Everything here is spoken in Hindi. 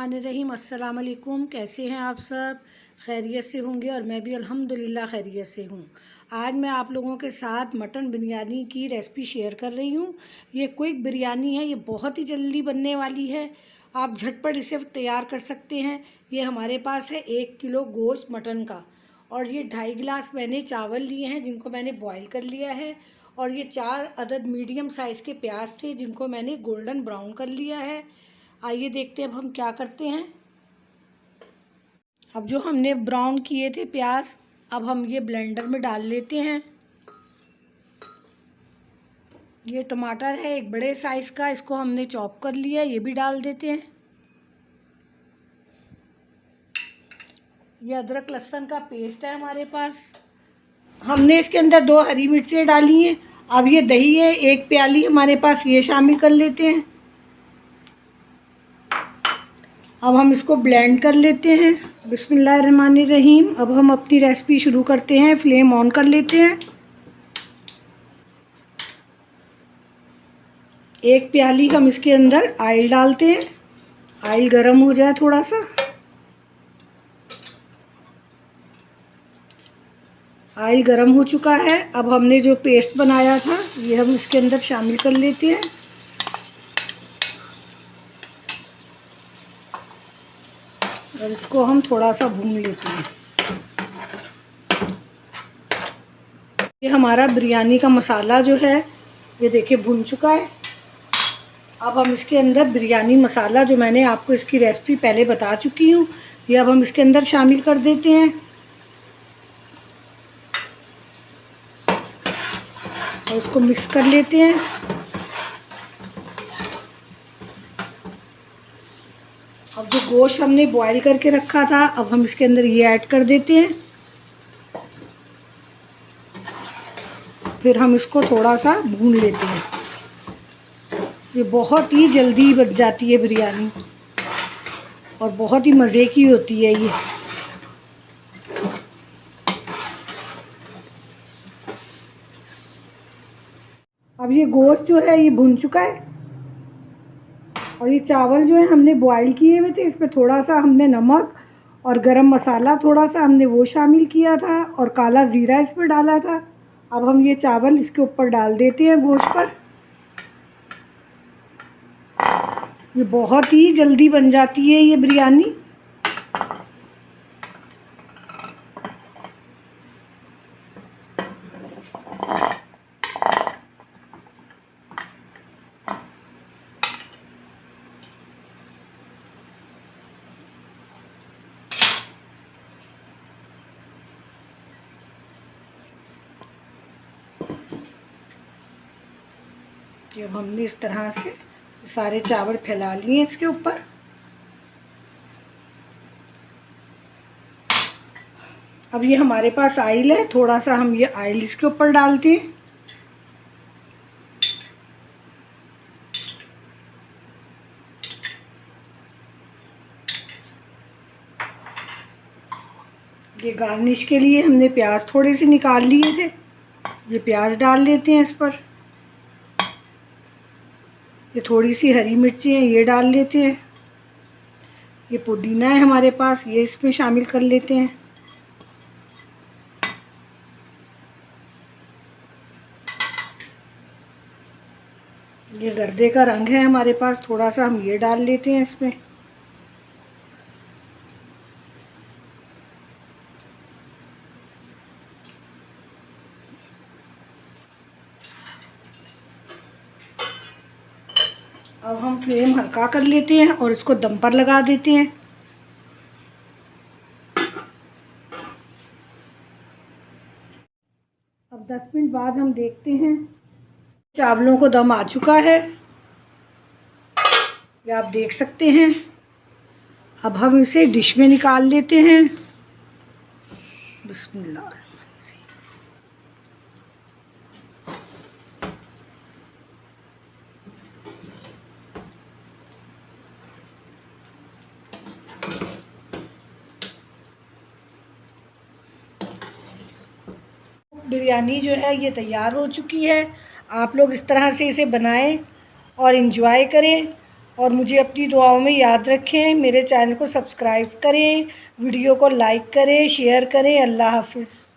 बिस्मिल्लाहिर्रहमानिर्रहीम। अस्सलाम वालेकुम। कैसे हैं आप सब? खैरियत से होंगे और मैं भी अल्हम्दुलिल्लाह खैरियत से हूँ। आज मैं आप लोगों के साथ मटन बिरयानी की रेसिपी शेयर कर रही हूँ। ये क्विक बिरयानी है, ये बहुत ही जल्दी बनने वाली है। आप झटपट इसे तैयार कर सकते हैं। ये हमारे पास है 1 किलो गोश्त मटन का, और ये 2.5 गिलास मैंने चावल लिए हैं जिनको मैंने बॉईल कर लिया है, और ये 4 अदद मीडियम साइज़ के प्याज थे जिनको मैंने गोल्डन ब्राउन कर लिया है। आइए देखते हैं अब हम क्या करते हैं। अब जो हमने ब्राउन किए थे प्याज, अब हम ये ब्लेंडर में डाल लेते हैं। ये टमाटर है एक बड़े साइज़ का, इसको हमने चॉप कर लिया, ये भी डाल देते हैं। ये अदरक लहसुन का पेस्ट है हमारे पास। हमने इसके अंदर 2 हरी मिर्चें डाली हैं। अब ये दही है 1 प्याली हमारे पास, ये शामिल कर लेते हैं। अब हम इसको ब्लेंड कर लेते हैं। बिस्मिल्लाहिर्रहमानिर्रहीम। अब हम अपनी रेसिपी शुरू करते हैं। फ्लेम ऑन कर लेते हैं। 1 प्याली हम इसके अंदर ऑयल डालते हैं। ऑयल गर्म हो जाए थोड़ा सा। ऑयल गर्म हो चुका है। अब हमने जो पेस्ट बनाया था ये हम इसके अंदर शामिल कर लेते हैं। और इसको हम थोड़ा सा भून लेते हैं। ये हमारा बिरयानी का मसाला जो है ये देखिए भुन चुका है। अब हम इसके अंदर बिरयानी मसाला जो मैंने आपको इसकी रेसिपी पहले बता चुकी हूँ, ये अब हम इसके अंदर शामिल कर देते हैं और इसको मिक्स कर लेते हैं। अब जो गोश्त हमने बॉईल करके रखा था, अब हम इसके अंदर ये ऐड कर देते हैं। फिर हम इसको थोड़ा सा भून लेते हैं। ये बहुत ही जल्दी बन जाती है बिरयानी और बहुत ही मज़े की होती है ये। अब ये गोश्त जो है ये भुन चुका है, और ये चावल जो है हमने बॉईल किए हुए थे, इसमें थोड़ा सा हमने नमक और गरम मसाला थोड़ा सा हमने वो शामिल किया था, और काला ज़ीरा इसमें डाला था। अब हम ये चावल इसके ऊपर डाल देते हैं गोश्त पर। ये बहुत ही जल्दी बन जाती है ये बिरयानी। जब हमने इस तरह से सारे चावल फैला लिए इसके ऊपर, अब ये हमारे पास ऑयल है, थोड़ा सा हम ये ऑयल इसके ऊपर डालते हैं। ये गार्निश के लिए हमने प्याज थोड़े से निकाल लिए थे, ये प्याज डाल लेते हैं इस पर। ये थोड़ी सी हरी मिर्ची है, ये डाल लेते हैं। ये पुदीना है हमारे पास, ये इसमें शामिल कर लेते हैं। ये गर्दे का रंग है हमारे पास, थोड़ा सा हम ये डाल लेते हैं इसमें। अब हम फ्लेम हल्का कर लेते हैं और इसको दम पर लगा देते हैं। अब 10 मिनट बाद हम देखते हैं, चावलों को दम आ चुका है, ये आप देख सकते हैं। अब हम इसे डिश में निकाल लेते हैं। बिस्मिल्लाह। बिरयानी जो है ये तैयार हो चुकी है। आप लोग इस तरह से इसे बनाएं और इन्जॉय करें। और मुझे अपनी दुआओं में याद रखें। मेरे चैनल को सब्सक्राइब करें, वीडियो को लाइक करें, शेयर करें। अल्लाह हाफ़िज़।